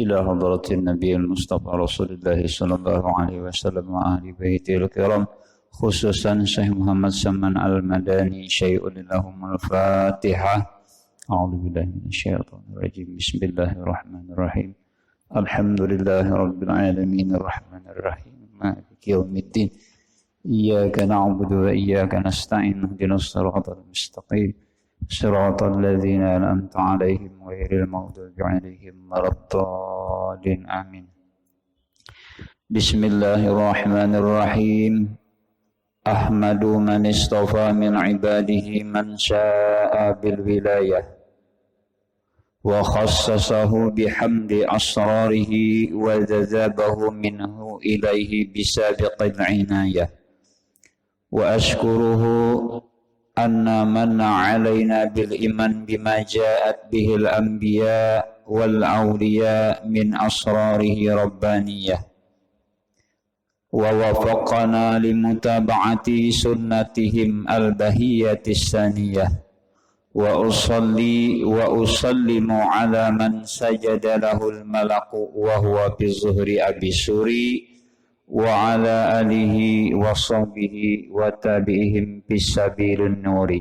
إلى حضرة النبي المصطفى رسول الله صلى الله عليه وسلم وأهل بيته الكرام خصوصا شيخ محمد سمان المداني شيء لهم الفاتحة. أعوذ بالله من الشيطان الرجيم. بسم الله الرحمن الرحيم. الحمد لله رب العالمين الرحمن الرحيم مالك يوم الدين إياك نعبد وإياك نستعين اهدنا الصراط المستقيم صراط الذين أنعمت عليهم غير المغضوب عليهم ولا الضالين آمين. بسم الله الرحمن الرحيم. أحمد من اصطفى من عباده من شاء بالولاية وخصصه بحمد أسراره وجذبه منه إليه بسابق العناية وأشكره أن من علينا بالإيمان بما جاءت به الأنبياء والأولياء من أسراره ربانية ووفقنا لمتابعة سنتهم البهية الثانية وأصلي وأسلم على من سجد له الملك وهو بظهر أبي سوري وعلى آله وصحبه وتابعهم بسبيل النور.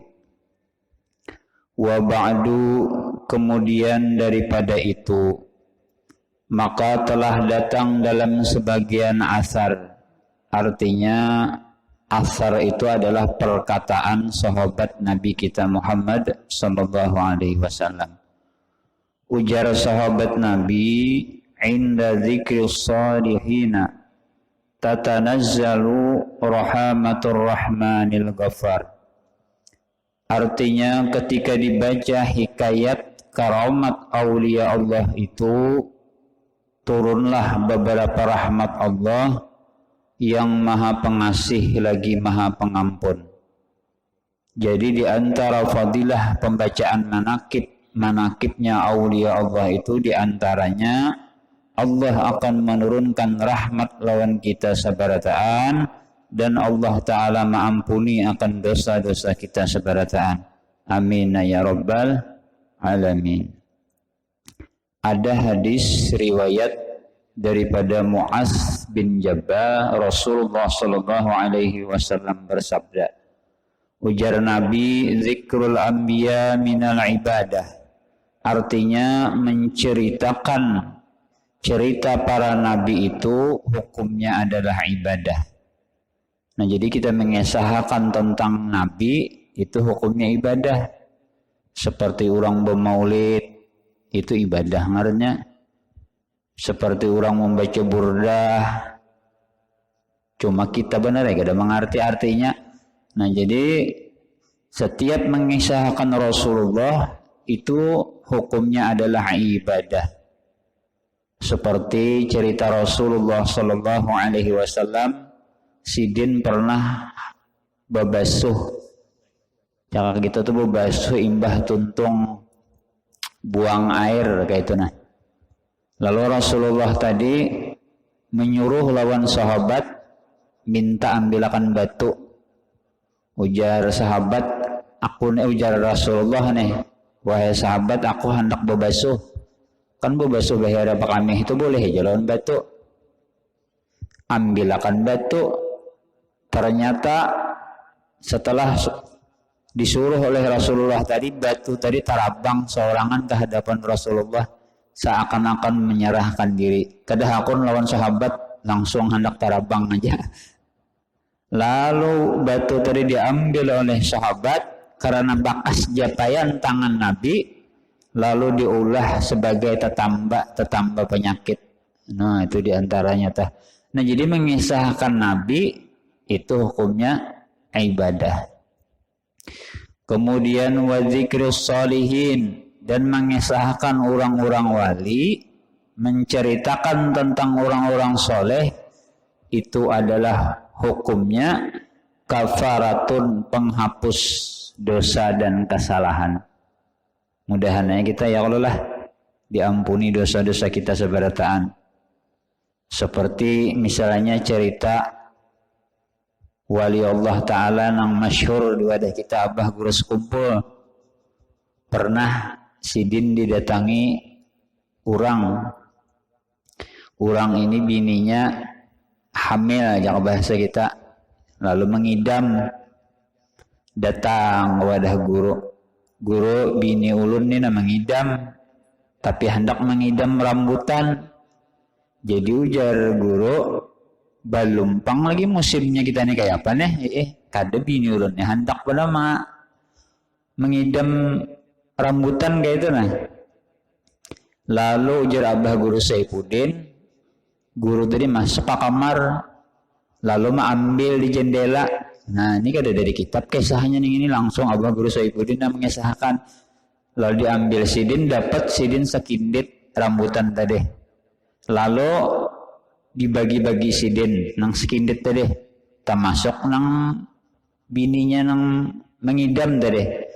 Wa ba'du, kemudian daripada itu maka telah datang dalam sebagian asar, artinya asar itu adalah perkataan sahabat Nabi kita Muhammad sallallahu alaihi wasallam. Ujar sahabat Nabi, inda dzikri salihina tatanazzalu rahmatur rahmanil ghafar. Artinya ketika dibaca hikayat karamat aulia Allah itu, turunlah beberapa rahmat Allah yang maha pengasih lagi maha pengampun. Jadi di antara fadilah pembacaan manakibnya aulia Allah itu, di antaranya Allah akan menurunkan rahmat lawan kita sabarataan, dan Allah Ta'ala mengampuni akan dosa-dosa kita sabarataan. Amin ya rabbal alamin. Ada hadis riwayat daripada Mu'az bin Jabal, Rasulullah sallallahu alaihi wasallam bersabda, ujar Nabi, zikrul anbiya minal ibadah. Artinya menceritakan cerita para nabi itu hukumnya adalah ibadah. Nah, jadi kita mengesahkan tentang nabi itu hukumnya ibadah. Seperti orang bermaulid itu ibadah ngarannya. Seperti orang membaca burdah. Cuma kita benar ya kada mengerti artinya. Nah, jadi setiap mengisahkan Rasulullah itu hukumnya adalah ibadah. Seperti cerita Rasulullah sallallahu alaihi wasallam, Sidin pernah babasuh. Cara kita tuh babasuh imbah tuntung buang air kayak itu nah. Lalu Rasulullah tadi menyuruh lawan sahabat minta ambilakan batu. Ujar sahabat, ujar Rasulullah nih, wahai sahabat, aku hendak babasuh. Kan babasuh bahaya apa kami itu boleh jalan batu. Ambilakan batu. Ternyata setelah disuruh oleh Rasulullah tadi, batu tadi terabang seorangan ke hadapan Rasulullah seakan-akan menyerahkan diri. Kadahakun lawan sahabat langsung hendak terabang aja. Lalu batu tadi diambil oleh sahabat karena bakas japaian tangan Nabi, lalu diolah sebagai tetamba penyakit. Nah, itu diantaranya tah. Nah, jadi mengisahkan Nabi itu hukumnya ibadah. Kemudian wa dzikrus sholihin, dan mengisahkan orang-orang wali, menceritakan tentang orang-orang soleh, itu adalah hukumnya kafaratun, penghapus dosa dan kesalahan. Mudah-mudahan kita ya Allah lah diampuni dosa-dosa kita sebarataan. Seperti misalnya cerita wali Allah Ta'ala yang masyhur di wadah kita Abah Gurus Kumpul. Pernah Sidin didatangi orang Orang ini bininya hamil aja bahasa kita, lalu mengidam, datang wadah guru bini ulun ini mengidam, tapi hendak mengidam rambutan. Jadi ujar guru, balumpang lagi musimnya kita nih kayak apa nih? Kada bini ulun nih hendak pada mengidam rambutan kayak itu nah. Lalu ujar abah guru Saifuddin, guru tadi masuk ke kamar, lalu ambil di jendela. Nah ini kada dari kitab kisahnya nih, ini langsung abah guru Saifuddin mengisahkan. Lalu diambil sidin, dapat sidin sekindit rambutan tadi. Lalu dibagi-bagi sidin nang sekindit tadi. Termasuk nang bininya nang mengidam tadi.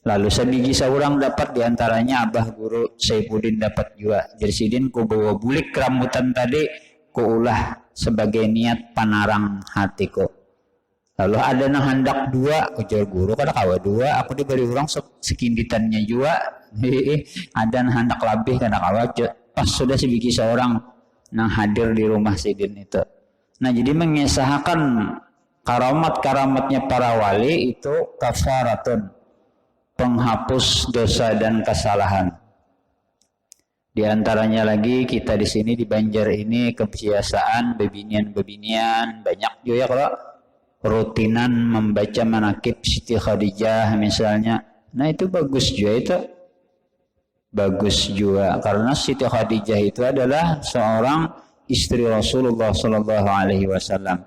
Lalu sebiji seorang dapat, diantaranya abah guru Saifuddin dapat juga. Jadi sidin ku bawa bulik rambutan tadi, ku ulah sebagai niat panarang hatiku. Lalu ada nang hendak dua, ujar guru kada kawa dua, aku diberi orang sekinditannya juga. Ada nang hendak lebih kada kawa, pas sudah sebiji seorang nang hadir di rumah sidin itu. Nah jadi mengisahkan karamat-karamatnya para wali itu kafaratun, penghapus dosa dan kesalahan. Di antaranya lagi kita di sini di Banjar ini kebiasaan bebinian banyak juga kalau rutinan membaca manakib Siti Khadijah misalnya. Nah itu bagus juga itu. Bagus juga karena Siti Khadijah itu adalah seorang istri Rasulullah sallallahu alaihi wasallam.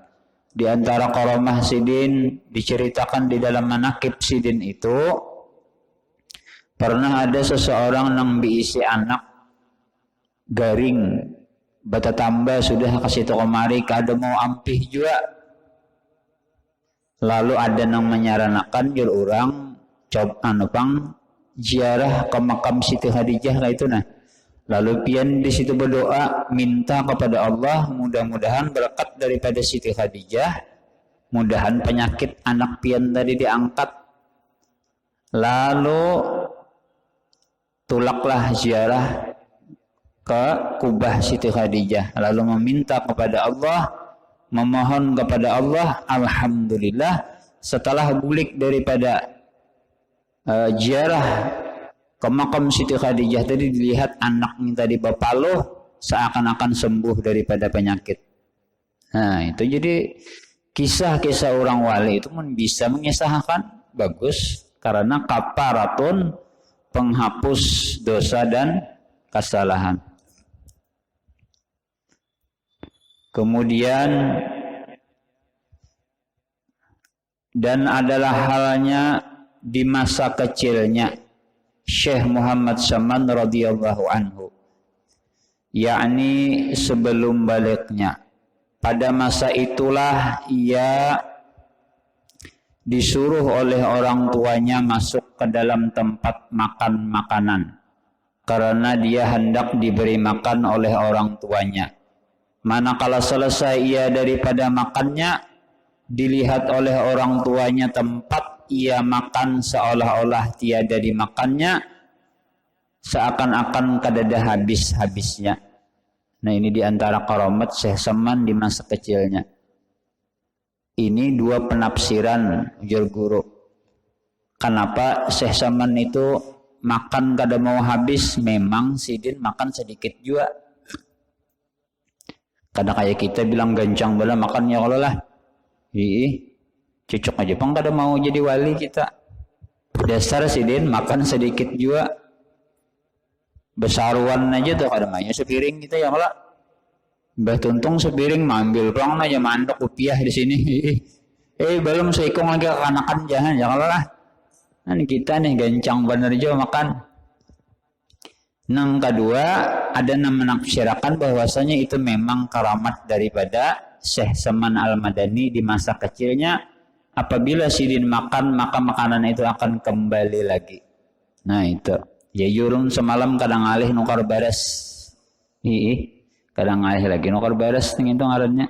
Di antara karamah sidin diceritakan di dalam manakib sidin itu, pernah ada seseorang yang diisi anak garing, bata tambah sudah kasih toko kemari, kada mau ampih juga. Lalu ada yang menyarankan jur orang coba ziarah ke makam Siti Khadijah kayak itu nah. Lalu pian di situ berdoa minta kepada Allah mudah-mudahan berkat daripada Siti Khadijah, mudahan penyakit anak pian tadi diangkat. Lalu tulaklah ziarah ke kubah Siti Khadijah, lalu meminta kepada Allah, memohon kepada Allah. Alhamdulillah setelah bulik daripada ziarah ke makam Siti Khadijah tadi, dilihat anaknya tadi bapaloh seakan-akan sembuh daripada penyakit. Nah itu jadi kisah-kisah orang wali itu pun bisa mengisahkan bagus karena kafaratun, penghapus dosa dan kesalahan. Kemudian dan adalah halnya di masa kecilnya Syekh Muhammad Saman radhiyallahu anhu, yakni sebelum baliknya. Pada masa itulah ia disuruh oleh orang tuanya masuk ke dalam tempat makan makanan karena dia hendak diberi makan oleh orang tuanya. Manakala selesai ia daripada makannya, dilihat oleh orang tuanya tempat ia makan seolah-olah tiada dimakannya, seakan-akan kadada habis-habisnya. Nah ini diantara karamat Syekh Saman di masa kecilnya. Ini dua penafsiran ujar guru. Kenapa Syekh Saman itu makan kada mau habis? Memang sidin makan sedikit juga. Kadang kayak kita bilang gancang bala makannya kalau lah. Cocok aja pang kada mau jadi wali kita. Dasar sidin makan sedikit juga. Besaruan aja tuh kada mainnya sepiring kita ya kalau. Mbah Tuntung sepiring ambil pang aja mandok rupiah di sini. Belum seikong lagi kekanakan jangan ya kalau lah. Nah kita nih gancang bener juga makan. Yang kedua, ada yang menafsirkan bahwasanya itu memang karamat daripada Syekh Saman Al-Madani di masa kecilnya. Apabila sidin makan, maka makanan itu akan kembali lagi. Nah itu. Ya yurun semalam kadang alih nukar baras. Kadang alih lagi nukar baras itu ngarannya.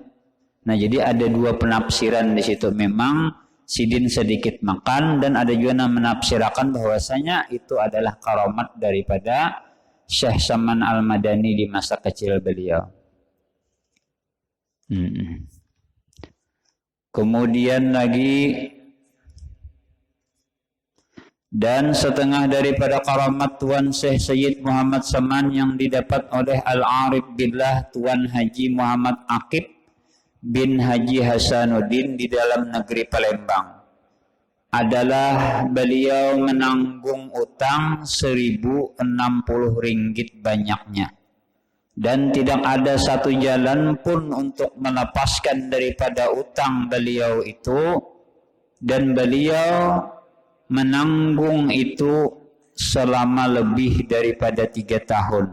Nah jadi ada dua penafsiran di situ. Memang sidin sedikit makan, dan ada juga yang menafsirkan bahwasanya itu adalah karamat daripada Syekh Saman Al-Madani di masa kecil beliau. Kemudian lagi, dan setengah daripada karamat Tuan Syekh Sayyid Muhammad Saman yang didapat oleh Al-Arif Billah Tuan Haji Muhammad Aqib bin Haji Hasanuddin di dalam negeri Palembang adalah beliau menanggung utang 1.060 ringgit banyaknya, dan tidak ada satu jalan pun untuk melepaskan daripada utang beliau itu, dan beliau menanggung itu selama lebih daripada 3 tahun.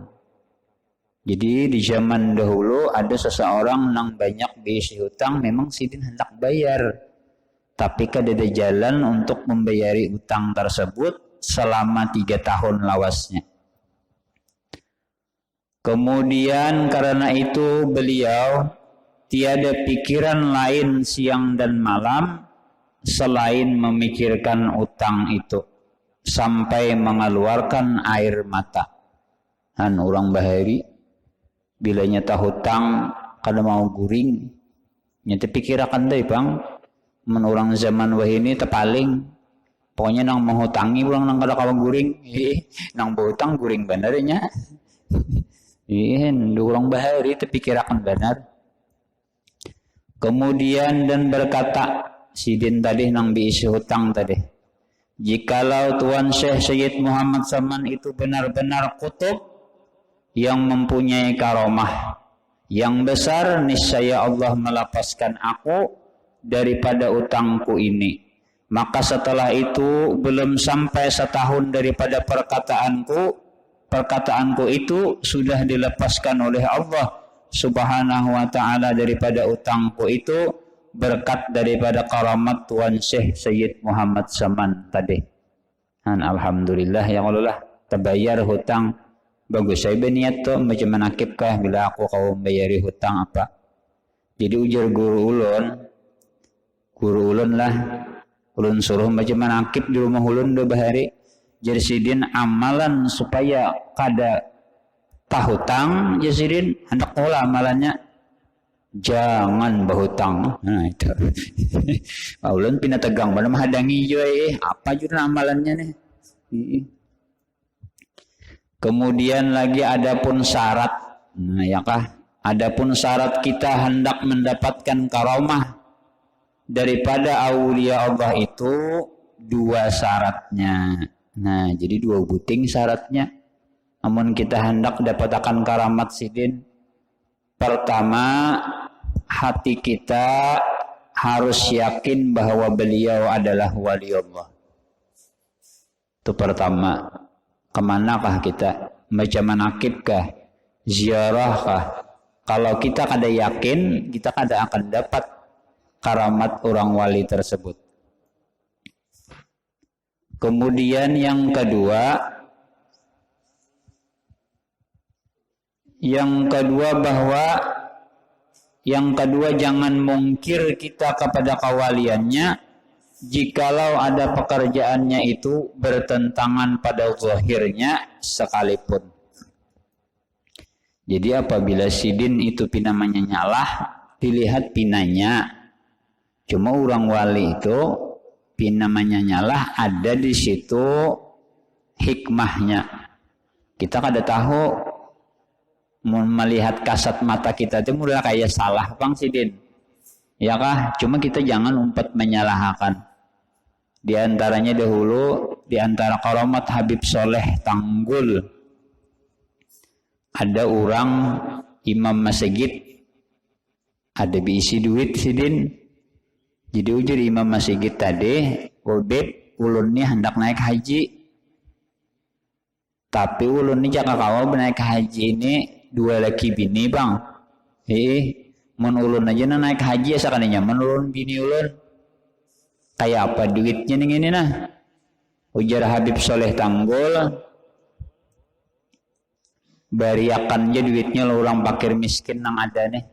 Jadi di zaman dahulu ada seseorang yang banyak diisi hutang, memang sidin hendak bayar, tapi kada ada jalan untuk membayari utang tersebut selama 3 tahun lawasnya. Kemudian karena itu beliau tiada pikiran lain siang dan malam selain memikirkan utang itu, sampai mengeluarkan air mata. Orang bahari bila nyata hutang kada mau guring, nyata pikirakan deh bang, menurang zaman wahini tepaling, pokoknya nang menghutangi ulang nang kada kawan guring, nang berhutang guring benernya. Orang bahari terpikirakan benar. Kemudian dan berkata sidin tadi nang diisi hutang tadi, jikalau Tuan Syekh Sayyid Muhammad Saman itu benar-benar kutub yang mempunyai karomah yang besar, niscaya Allah melepaskan aku daripada utangku ini. Maka setelah itu belum sampai setahun daripada perkataanku itu sudah dilepaskan oleh Allah Subhanahu wa ta'ala daripada utangku itu, berkat daripada karamat Tuan Syekh Sayyid Muhammad Saman tadi. Alhamdulillah ya Allah, terbayar hutang. Bagus, saya berniat tuh macam menakib kah bila aku kau membayari hutang apa. Jadi ujar guru ulun lah, ulun suruh macam menakib di rumah ulun do bahari. Jadi sidin amalan supaya kada tahutang, jadi sidin hendak olah amalannya jangan berhutang. Nah itu. Ulun pina tegang mana menghadangi juga apa juga amalannya nih. Kemudian lagi adapun syarat, ya kah? Adapun syarat kita hendak mendapatkan karomah daripada aulia Allah itu 2 syaratnya. Nah, jadi 2 buting syaratnya. Namun kita hendak dapatkan karamat sidin, pertama hati kita harus yakin bahwa beliau adalah wali Allah. Itu pertama. Kemanakah kita? Macam manakibkah? Ziarahkah? Kalau kita kada yakin, kita kada akan dapat karamat orang wali tersebut. Kemudian yang kedua jangan mungkir kita kepada kawaliannya jikalau ada pekerjaannya itu bertentangan pada zahirnya sekalipun. Jadi apabila sidin itu pinamanya nyalah, dilihat pinanya. Cuma orang wali itu pinamanya nyalah, ada di situ hikmahnya. Kita kada tahu melihat kasat mata kita itu mulai kayak salah bang sidin. Ya kah? Cuma kita jangan umpat menyalahkan. Di antaranya dahulu, di antara karamat Habib Soleh Tanggul, ada orang imam masjid, ada diisi duit sidin. Jadi ujar imam masjid tadi, Beb, ulunnya hendak naik haji. Tapi ulunnya jaka kawal naik haji ini 2 laki bini bang. Mun ulun aja naik haji asalnya nyaman ulun bini ulun. Kayak apa duitnya nih ini nah? Ujar Habib Soleh Tanggul, bariakannya duitnya lo orang fakir miskin nang ada nih.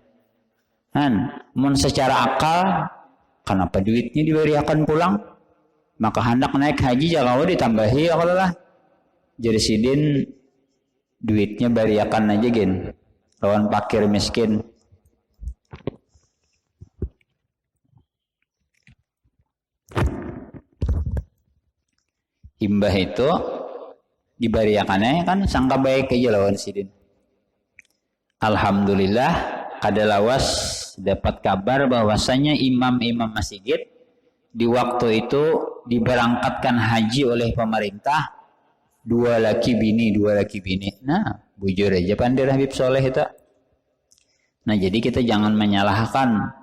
Mun secara akal, kenapa duitnya dibariakan pulang? Maka hendak naik haji jangan ditambahi ya kalau lah. Jadi sidin duitnya bariakan aja gen, lawan fakir miskin. Imbah itu dibariakannya kan sangka baik aja lawan sidin. Alhamdulillah kada lawas dapat kabar bahwasanya imam-imam masjid di waktu itu diberangkatkan haji oleh pemerintah, dua laki bini. Nah, bujur aja pandai Habib Soleh itu. Nah, jadi kita jangan menyalahkan.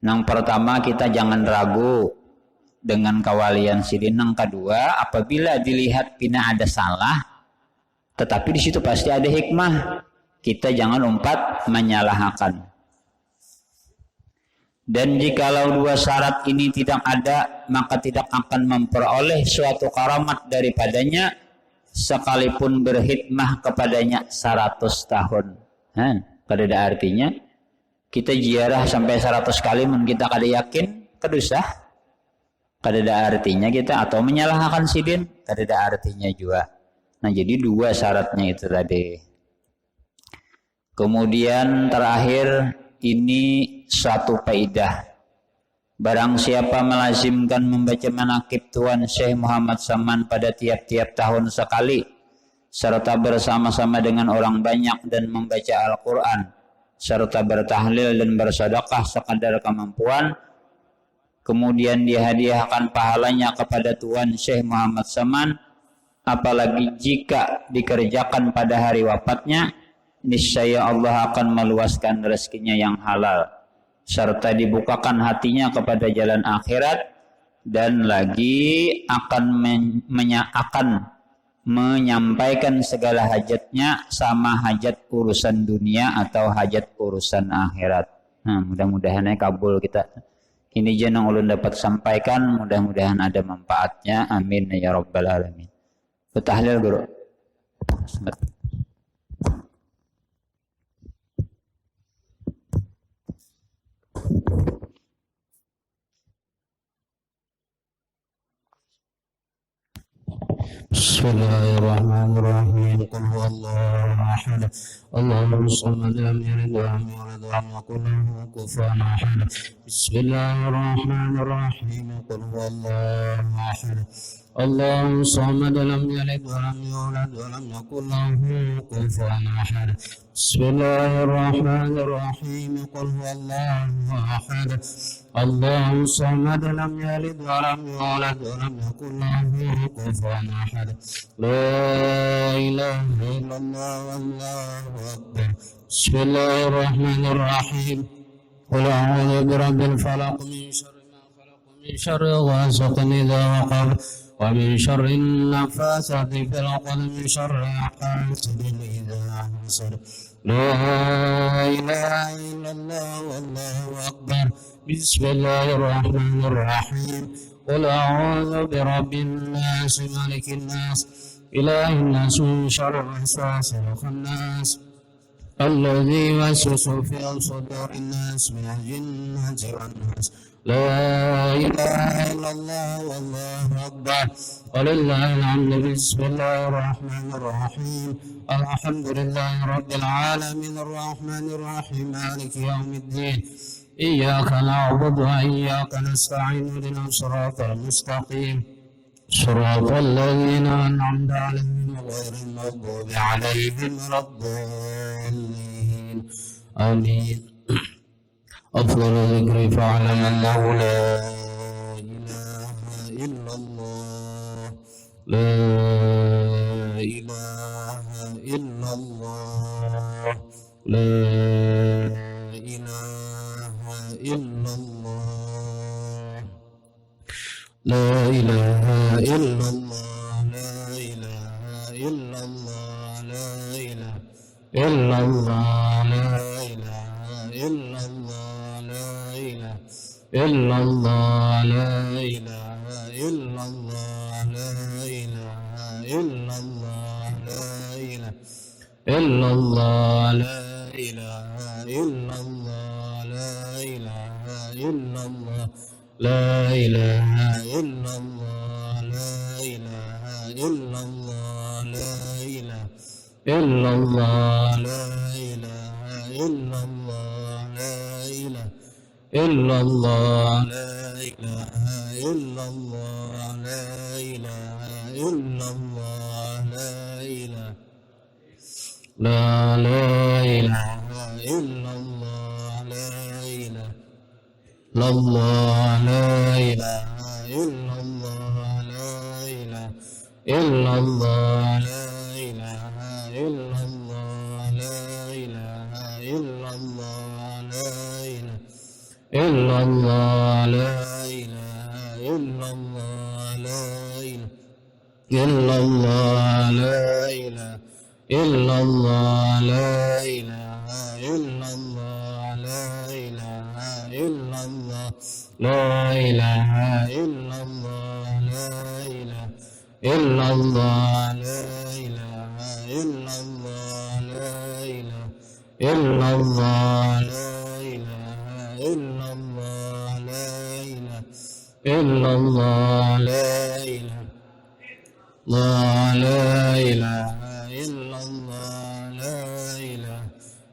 Yang pertama, kita jangan ragu dengan kawalian sidin. Yang kedua, apabila dilihat pina ada salah, tetapi di situ pasti ada hikmah, kita jangan umpat menyalahkan. Dan jikalau dua syarat ini tidak ada, maka tidak akan memperoleh suatu karamat daripadanya, sekalipun berkhidmah kepadanya 100 tahun. Kada ada artinya kita ziarah sampai 100 kali mun kita kada yakin kedusah. Kada ada artinya kita, atau menyalahkan sidin, kada ada artinya juga. Nah, jadi dua syaratnya itu tadi. Kemudian terakhir, ini suatu faedah. Barang siapa melazimkan membaca manaqib Tuan Syekh Muhammad Saman pada tiap-tiap tahun sekali, serta bersama-sama dengan orang banyak dan membaca Al-Quran, serta bertahlil dan bersedekah sekadar kemampuan, kemudian dihadiahkan pahalanya kepada Tuan Syekh Muhammad Saman, apalagi jika dikerjakan pada hari wafatnya, niscaya Allah akan meluaskan rezekinya yang halal, serta dibukakan hatinya kepada jalan akhirat, dan lagi akan menyampaikan segala hajatnya, sama hajat urusan dunia atau hajat urusan akhirat. Nah, mudah-mudahan kabul kita. Ini jenang ulun dapat sampaikan, mudah-mudahan ada manfaatnya. Amin ya rabbal alamin. Tahlil guru. Bismillahirrahmanirrahim. Qul huwallahu ahad. Allahus samad, lam yalid wa lam yulad wa lam yakul lahu kufuwan ahad. Bismillahirrahmanirrahim. Qul huwallahu ahad. Allahus samad, lam yalid wa lam yulad wa lam yakul lahu kufuwan ahad. Bismillahirrahmanirrahim. Qul huwallahu ahad. Allahus samad, lam yalid wa lam yulad wa lam yakul lahu kufuwan ahad. La ilaha illallah wallahu akbar. Bismillahirrahmanirrahim. Qul a'udzu birabbil falaq, min syarri ma khalaq, min syarri ghasiqin idza waqab, wa min syarri an-nafatsati fil 'uqad, min syarri hasidin idza hasad. La ilaha illallah wallahu akbar. Bismillahirrahmanirrahim. Qul a'udzu birabbin nas, malikin nas, ilahin nas, min syarri waswasil khannas, alladzi yuwaswisu fi sudurin nas, minal jinnati wan nas. La ilaha illallah wallahu akbar. Walillahil hamdu. Bismillahirrahmanirrahim. Alhamdulillahi rabbil alamin, arrahmanir rahim, maliki yaumiddin. Iyyaka na'budu wa iyyaka nasta'in, ihdinas siratal mustaqim, siratal ladzina an'amta 'alaihim ghairil maghdubi 'alaihim waladdallin. Amin. Afdalu dzikri fa'lam annahu la ilaha illallah. La ilaha illallah. La illallah. La ilaha illallah. La ilaha illallah. La ilaha illallah. La ilaha illallah. La ilaha illallah. La ilaha illallah. La ilaha illallah. La ilaha illallah. La ilaha illallah. La ilaha illallah. La ilaha illallah. La ilaha illallah. La ilaha illallah. La ilaha illallah. La ilaha illallah. La ilaha إلا الله لا إله إلا الله لا إله إلا الله لا إله إلا الله لا إله إلا الله لا إله إلا الله لا إله إلا الله لا إله إلا الله لا إله إلا الله لا إله إلا الله لا إله إلا الله لا إله إلا الله لا إله إلا الله لا إله إلا الله لا إله إلا الله لا إله إلا الله لا إله إلا الله لا إله إلا الله لا إله إلا الله لا إله لا إله إلا الله لا إله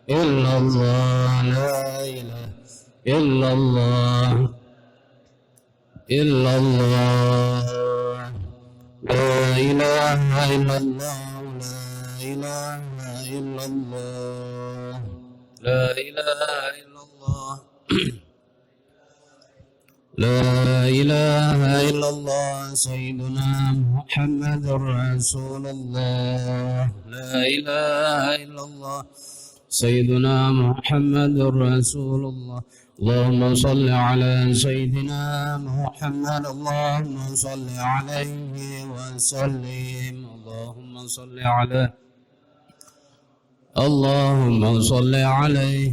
إلا الله لا إله إلا الله إلا الله لا إله إلا الله لا إله إلا الله لا إله إلا الله لا إله إلا الله سيدنا محمد رسول الله لا إله إلا الله سيدنا محمد رسول الله اللهم صل على سيدنا محمد اللهم صل عليه وسلم اللهم صل على اللهم صل عليه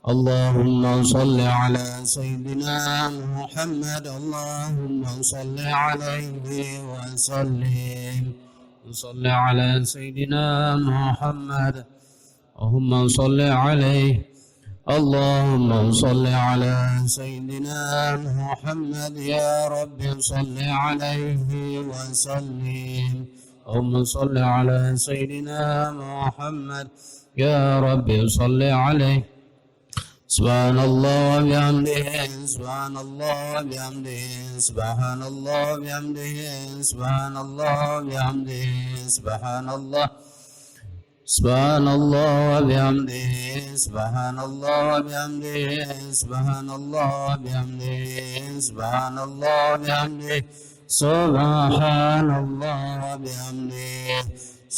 اللهم صل على سيدنا محمد اللهم صل عليه وسلم صل على سيدنا محمد اللهم صل عليه اللهم صل على سيدنا محمد يا رب صل عليه وسلم اللهم صل على سيدنا محمد يا رب صل عليه سبحان الله وبحمده سبحان الله وبحمده سبحان الله وبحمده سبحان الله وبحمده سبحان الله سبحان الله وبحمده سبحان الله وبحمده سبحان الله وبحمده سبحان الله وبحمده سبحان الله وبحمده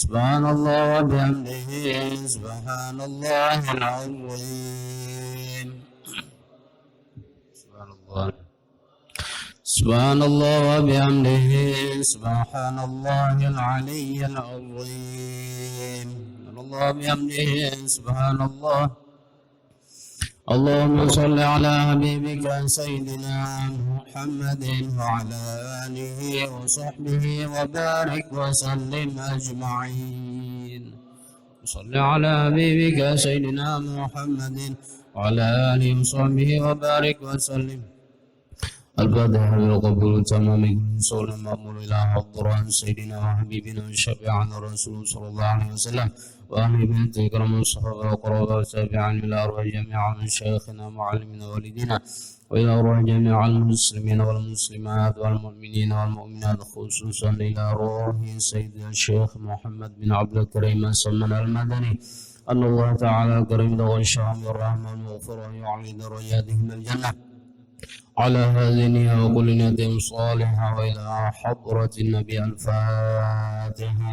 سبحان الله وبحمده سبحان الله العظيم سبحان الله سبحان الله وبحمده سبحان الله العلي العظيم سبحان الله وبحمده سبحان الله اللهم صل على حبيبك سيدنا محمد وعلى آله وصحبه وبارك وسلم أجمعين صل على حبيبك سيدنا محمد وعلى آله وصحبه وبارك وسلم الفاتحة للقبول تمام صلى المأمور إلى حضران سيدنا وحبيبنا وشفيعنا الرسول صلى الله عليه وسلم وأهل بيت كرم الصحابة وقرابة وتابعين إلى أرواح جميع من شيخنا ومعلمنا ووالدينا وإلى أرواح جميع المسلمين والمسلمات والمؤمنين والمؤمنات خصوصا إلى أرواح سيدنا الشيخ محمد بن عبد الكريم السمن المدني أن الله تعالى كريم له الشام الرحمن وغفر ويعلي درجاتهم الجنة على هذه النية وكل نية صالحة وإلى حضرة النبي الفاتحة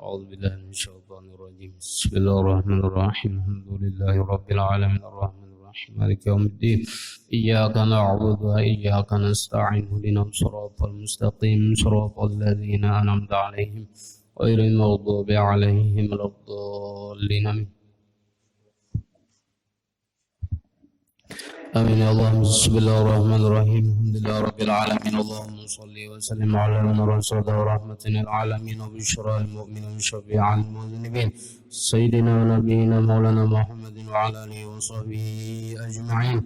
أعوذ بالله من الشيطان الرجيم بسم الله الرحمن الرحيم الحمد لله رب العالمين الرحمن الرحيم مالك يوم الدين إياك نعبد وإياك نستعين اهدنا الصراط المستقيم صراط الذين أنعمت عليهم غير المغضوب عليهم ولا الضالين آمين يا الله بسم الله الرحمن الرحيم الحمد لله رب العالمين اللهم صل وسلم على من رسول ورحمة للعالمين وبشرى المؤمنين وشفيعا المذنبين سيدنا ونبينا مولانا محمد وعلى آله وصحبه أجمعين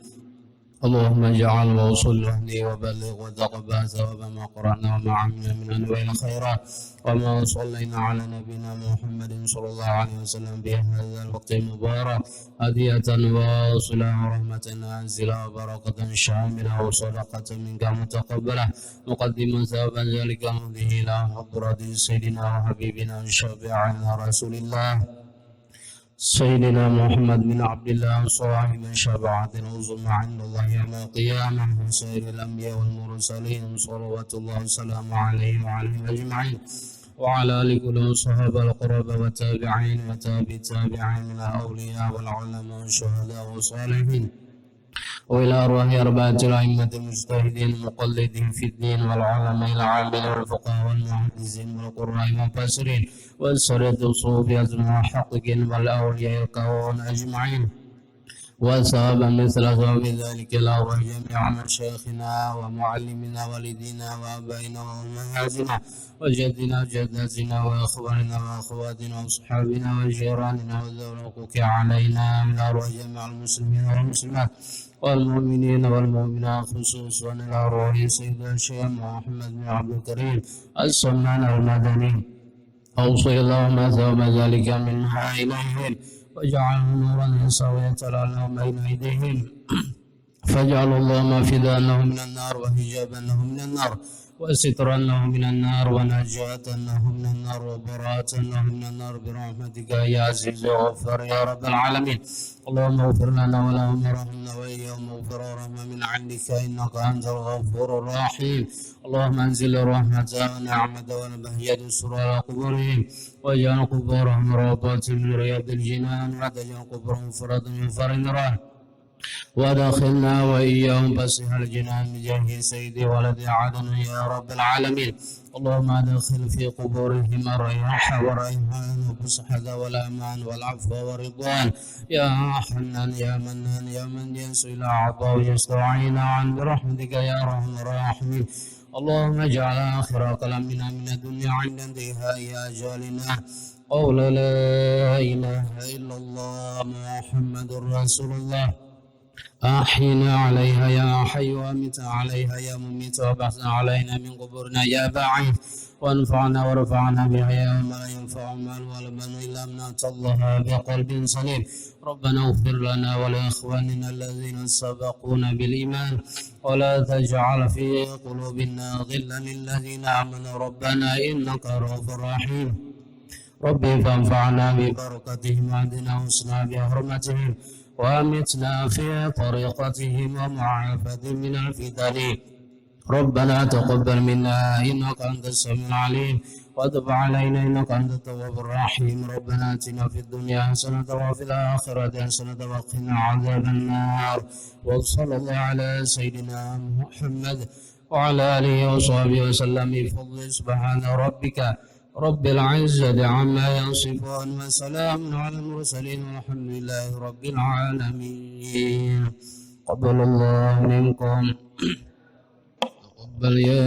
اللهم اجعل ووصل وهدي وبلغ وتقبل ثواب ما قرأنا وما عملنا من أنواع الخيرات وما صلينا على نبينا محمد صلى الله عليه وسلم بهذا الوقت المبارك هدية واصلة ورحمة نازلة وبركة شاملة وصدقة منك متقبلة مقدما ثواب ذلك مهده إلى حضرة سيدنا وحبيبنا وشفيعنا رسول الله سيدنا محمد بن عبد الله صاحب الشفاعة العظمى عند الله يوم القيامة وسائر الأنبياء والمرسلين صلوات الله وسلامه عليه وعليهم أجمعين وعلى آله كلهم الصحابة القرابة والتابعين وتابع التابعين من الأولياء والعلماء والشهداء والصالحين وإلى أرواح أربعة الأئمة المجتهدين المقلدين في الدين والعلماء العاملين والفقهاء والمحدثين والقراء والمفسرين والسادة الصوفية المحققين والأولياء الكون أجمعين وثواب مثل ثواب ذلك الأرواح جميع مشايخنا ومعلمنا والدينا وآبائنا وأمهاتنا وجدنا وجداتنا وإخواننا وأخواتنا وأصحابنا وجيراننا وذوي الحقوق علينا من أرواح جميع المسلمين والمسلمات والمؤمنين والمؤمنات خصوصا الأرواح سيد الشيخ محمد بن عبد الكريم السمان المدني أوصي اللهم ثواب ذلك منها إليهم واجعله نورا سوية لهم بين أيديهم فاجعل اللهم فداء من النار وحجابا له من النار وسترا له من النار ونجاة له من النار وبراءة له من النار برحمتك يا عزيز وغفار يا رب العالمين اللهم اغفر لنا ولهم ورحمنا وإياهم مغفرة ورحمة من عندك إنك أنت الغفور الرحيم اللهم انزل الرحمة ونعمة والبهجة سرور على قبورهم واجعل قبورهم روضات من رياض الجنان وتجعل قبورهم فردا من فرد ودخلنا وإياهم فسح الجنان بجاه سيدي ولد عدن يا رب العالمين اللهم ادخل في قبورهم الرياح والريحان والفسحة والأمان والعفو والرضوان يا حنان يا منان يا من ينسو إلى عطاء يستعين عن برحمتك يا أرحم الراحمين اللهم اجعل آخر كلامنا من الدنيا عند انتهاء أجالنا قول لا إله إلا الله محمد رسول الله أحينا عليها يا حي وأمت عليها يا مميت وبعثنا علينا من قبورنا يا باعث وانفعنا ورفعنا بها يوم لا ينفع مال ولا بنون إلا من أتى الله بقلب سليم ربنا اغفر لنا ولإخواننا الذين سبقونا بالإيمان ولا تجعل في قلوبنا غلا للذين آمنوا ربنا إنك رؤوف رحيم ربي فانفعنا ببركتهم وعدنا وصنا بحرمتهم وأمتنا في طريقتهم ومعافاتهم من الفتن ربنا تقبل منا إنك أنت السميع العليم وتب علينا إنك أنت التواب الرحيم ربنا آتنا في الدنيا حسنة وفي الآخرة حسنة وقنا عذاب النار وصلى الله على سيدنا محمد وعلى آله وصحبه وسلم بفضل سبحان ربك رب العزة عما يصفون وسلام على المرسلين والحمد لله رب العالمين قبل الله منكم قبل يا